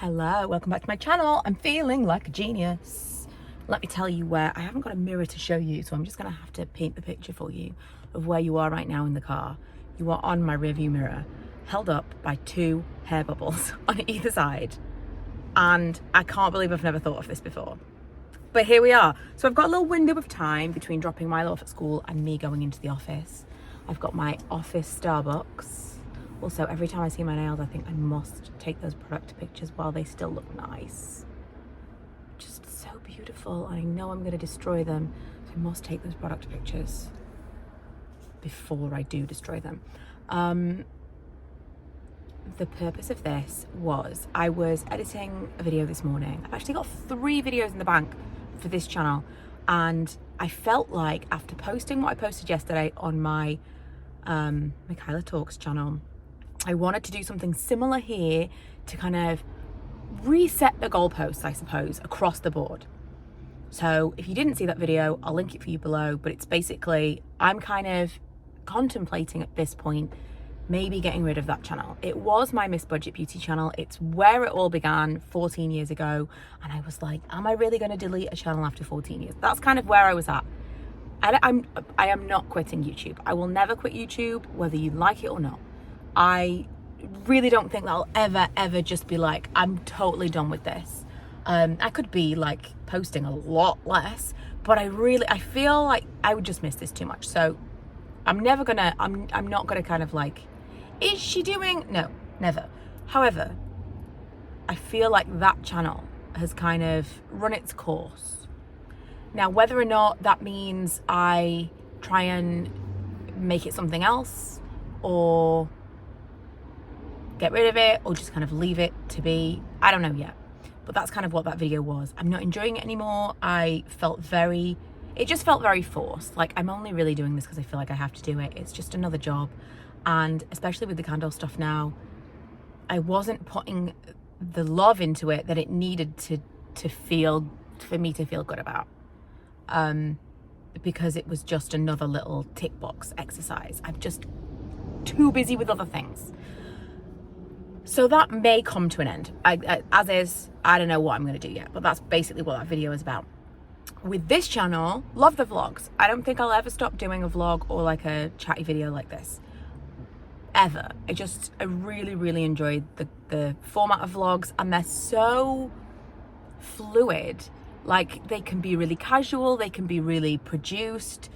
Hello, welcome back to my channel. I'm feeling like a genius. Let me tell you where. I haven't got a mirror to show you, so I'm just gonna have to paint the picture for you of where you are right now in the car. You are on my rearview mirror, held up by two hair bubbles on either side. And I can't believe I've never thought of this before. But here we are. So I've got a little window of time between dropping Milo off at school and me going into the office. I've got my office Starbucks. Also, every time I see my nails, I think I must take those product pictures while they still look nice. Just so beautiful. I know I'm going to destroy them, so I must take those product pictures before I do destroy them. The purpose of this was I was editing a video this morning. I've actually got 3 videos in the bank for this channel, and I felt like after posting what I posted yesterday on my Michaela Talks channel, I wanted to do something similar here to kind of reset the goalposts, I suppose, across the board. So if you didn't see that video, I'll link it for you below, but it's basically, I'm kind of contemplating at this point, maybe getting rid of that channel. It was my Miss Budget Beauty channel. It's where it all began 14 years ago. And I was like, am I really going to delete a channel after 14 years? That's kind of where I was at. I am not quitting YouTube. I will never quit YouTube, whether you like it or not. I really don't think that I'll ever just be like, I'm totally done with this. I could be like posting a lot less, but I feel like I would just miss this too much. So I'm not gonna kind of like, is she doing? No, never. However, I feel like that channel has kind of run its course. Now, whether or not that means I try and make it something else or get rid of it or just kind of leave it to be, I don't know yet. But that's kind of what that video was. I'm not enjoying it anymore. It just felt very forced. Like, I'm only really doing this because I feel like I have to do it. It's just another job. And especially with the candle stuff now, I wasn't putting the love into it that it needed for me to feel good about. Because it was just another little tick box exercise. I'm just too busy with other things. So that may come to an end. As is, I don't know what I'm going to do yet, but that's basically what that video is about. With this channel, love the vlogs. I don't think I'll ever stop doing a vlog or like a chatty video like this. Ever. I really, really enjoyed the format of vlogs, and they're so fluid. Like, they can be really casual, they can be really produced.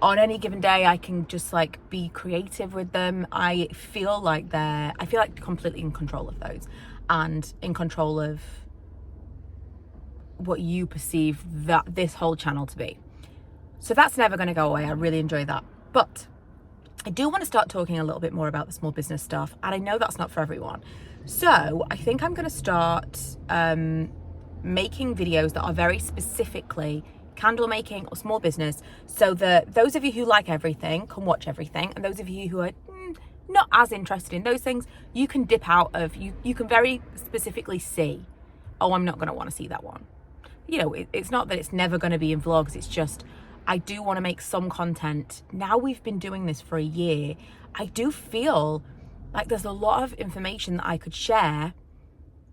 On any given day, I can just like be creative with them. I feel like completely in control of those and in control of what you perceive that this whole channel to be. So that's never going to go away. I really enjoy that. But I do want to start talking a little bit more about the small business stuff. And I know that's not for everyone. So I think I'm going to start making videos that are very specifically candle making or small business, so that those of you who like everything can watch everything, and those of you who are not as interested in those things, you can dip out of, you can very specifically see, oh, I'm not going to want to see that one. You know, it's not that it's never going to be in vlogs, it's just I do want to make some content. Now we've been doing this for a year, I do feel like there's a lot of information that I could share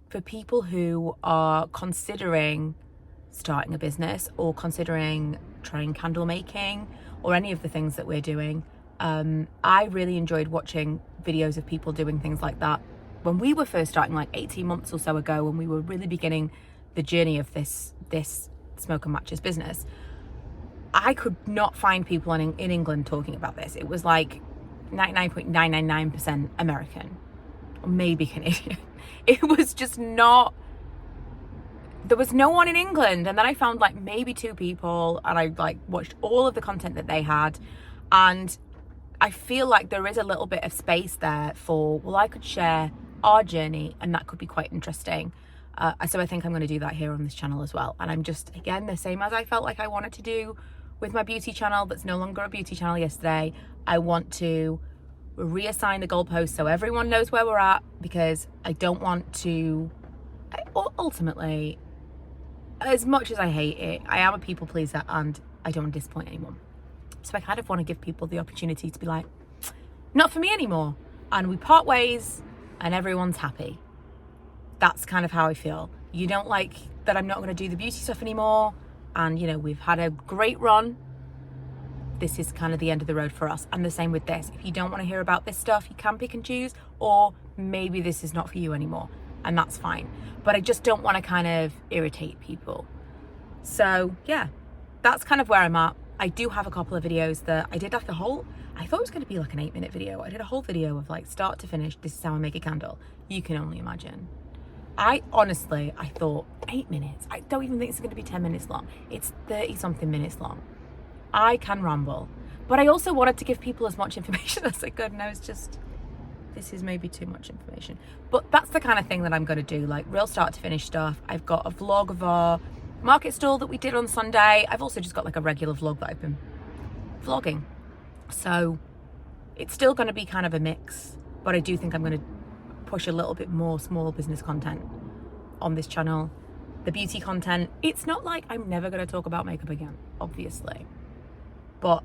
for people who are considering starting a business or considering trying candle making or any of the things that we're doing. I really enjoyed watching videos of people doing things like that when we were first starting, like 18 months or so ago, when we were really beginning the journey of this smoke and matches business. I could not find people in England talking about this. It was like 99.999% American or maybe Canadian. It was just not, there was no one in England. And then I found like maybe 2 people, and I like watched all of the content that they had. And I feel like there is a little bit of space there for, well, I could share our journey, and that could be quite interesting. So I think I'm going to do that here on this channel as well. And I'm just, again, the same as I felt like I wanted to do with my beauty channel that's no longer a beauty channel yesterday. I want to reassign the goalposts so everyone knows where we're at, because I don't want to, ultimately, as much as I hate it, I am a people pleaser and I don't want to disappoint anyone. So I kind of want to give people the opportunity to be like, not for me anymore. And we part ways and everyone's happy. That's kind of how I feel. You don't like that I'm not going to do the beauty stuff anymore, and you know, we've had a great run. This is kind of the end of the road for us. And the same with this. If you don't want to hear about this stuff, you can pick and choose, or maybe this is not for you anymore, and that's fine. But I just don't want to kind of irritate people. So yeah, that's kind of where I'm at. I do have a couple of videos that I did like I thought it was going to be like an 8-minute video. I did a whole video of like start to finish, this is how I make a candle. You can only imagine. I thought 8 minutes. I don't even think it's going to be 10 minutes long. It's 30 something minutes long. I can ramble, but I also wanted to give people as much information as I could, and I was just, this is maybe too much information. But that's the kind of thing that I'm going to do, like real start to finish stuff. I've got a vlog of our market stall that we did on Sunday. I've also just got like a regular vlog that I've been vlogging. So it's still going to be kind of a mix, but I do think I'm going to push a little bit more small business content on this channel. The beauty content, it's not like I'm never going to talk about makeup again, obviously, but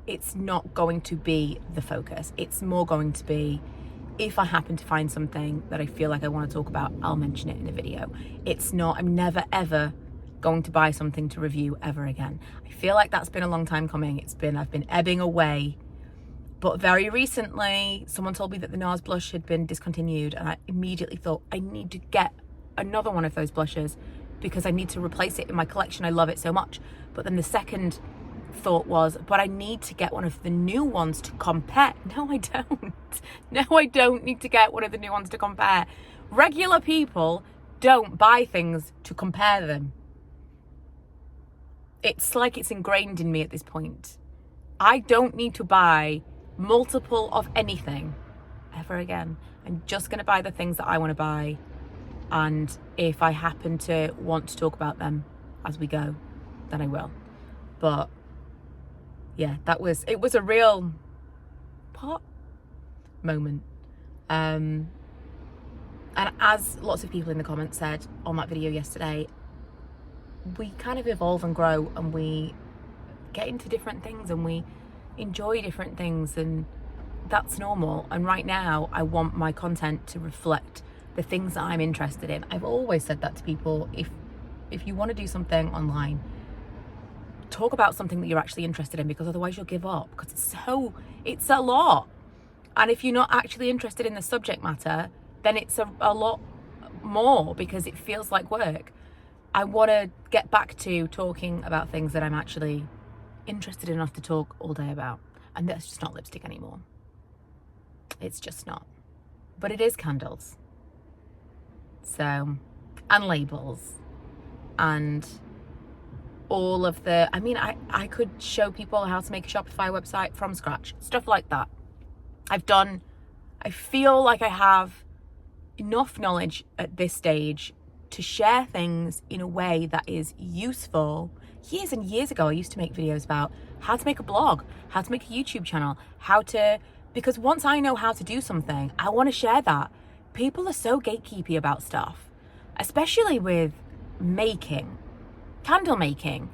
it's not going to be the focus. It's more going to be, if I happen to find something that I feel like I want to talk about, I'll mention it in a video. It's not, I'm never ever going to buy something to review ever again. I feel like that's been a long time coming. I've been ebbing away, but very recently someone told me that the NARS blush had been discontinued, and I immediately thought I need to get another one of those blushes because I need to replace it in my collection. I love it so much. But then the second thought was, but I need to get one of the new ones to compare. No, I don't. No, I don't need to get one of the new ones to compare. Regular people don't buy things to compare them. It's like it's ingrained in me at this point. I don't need to buy multiple of anything ever again. I'm just going to buy the things that I want to buy. And if I happen to want to talk about them as we go, then I will. But yeah, it was a real pot moment. And as lots of people in the comments said on that video yesterday, we kind of evolve and grow, and we get into different things, and we enjoy different things, and that's normal. And right now I want my content to reflect the things that I'm interested in. I've always said that to people. If you want to do something online, talk about something that you're actually interested in, because otherwise you'll give up, because it's a lot. And if you're not actually interested in the subject matter, then it's a lot more, because it feels like work. I want to get back to talking about things that I'm actually interested enough to talk all day about. And that's just not lipstick anymore. It's just not. But it is candles. So, and labels. And all of the, I could show people how to make a Shopify website from scratch. Stuff like that. I feel like I have enough knowledge at this stage to share things in a way that is useful. Years and years ago, I used to make videos about how to make a blog, how to make a YouTube channel, because once I know how to do something, I want to share that. People are so gatekeepy about stuff, especially with candle making.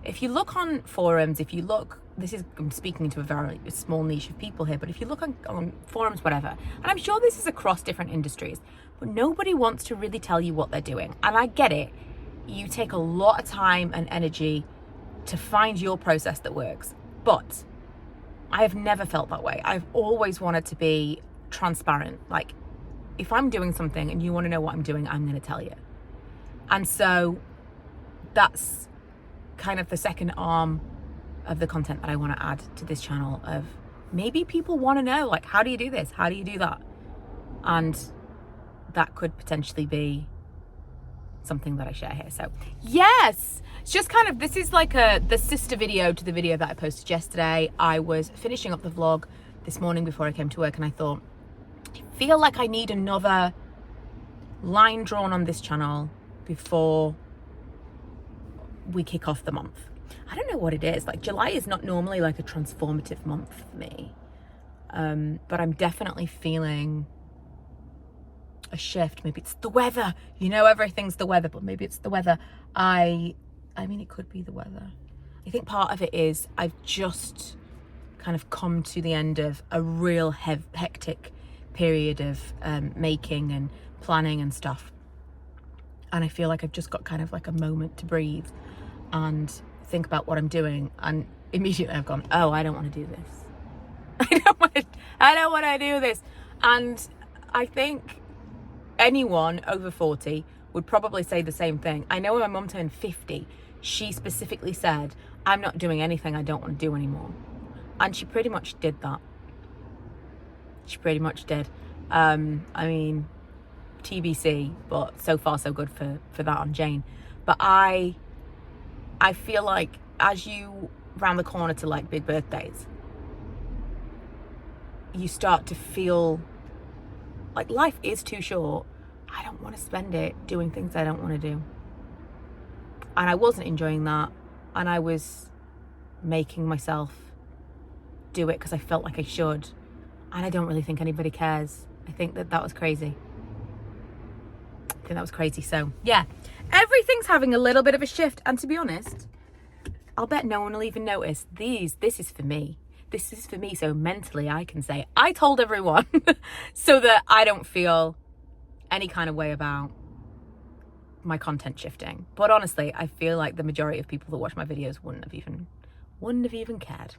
If you look on forums, I'm speaking to a very small niche of people here, but if you look on forums, whatever, and I'm sure this is across different industries, but nobody wants to really tell you what they're doing. And I get it. You take a lot of time and energy to find your process that works. But I have never felt that way. I've always wanted to be transparent. Like, if I'm doing something and you want to know what I'm doing, I'm going to tell you. And so that's kind of the second arm of the content that I want to add to this channel, of maybe people want to know, like, how do you do this? How do you do that? And that could potentially be something that I share here. So yes, it's just kind of, this is like the sister video to the video that I posted yesterday. I was finishing up the vlog this morning before I came to work, and I thought, I feel like I need another line drawn on this channel before we kick off the month. I don't know what it is. Like, July is not normally like a transformative month for me. But I'm definitely feeling a shift. Maybe it's the weather. You know, everything's the weather, but maybe it's the weather. I mean, it could be the weather. I think part of it is I've just kind of come to the end of a real hectic period of making and planning and stuff. And I feel like I've just got kind of like a moment to breathe and think about what I'm doing. And immediately I've gone, oh, I don't want to do this. I don't want to do this. And I think anyone over 40 would probably say the same thing. I know when my mum turned 50, she specifically said, I'm not doing anything I don't want to do anymore. And she pretty much did that. She pretty much did. I mean, TBC, but so far so good for that on Jane. But I feel like as you round the corner to like big birthdays, you start to feel like life is too short. I don't want to spend it doing things I don't want to do. And I wasn't enjoying that. And I was making myself do it because I felt like I should. And I don't really think anybody cares. I think that was crazy. So yeah, everything's having a little bit of a shift. And to be honest, I'll bet no one will even notice. This is for me. This is for me. So mentally I can say, I told everyone so that I don't feel any kind of way about my content shifting. But honestly, I feel like the majority of people that watch my videos wouldn't have even cared.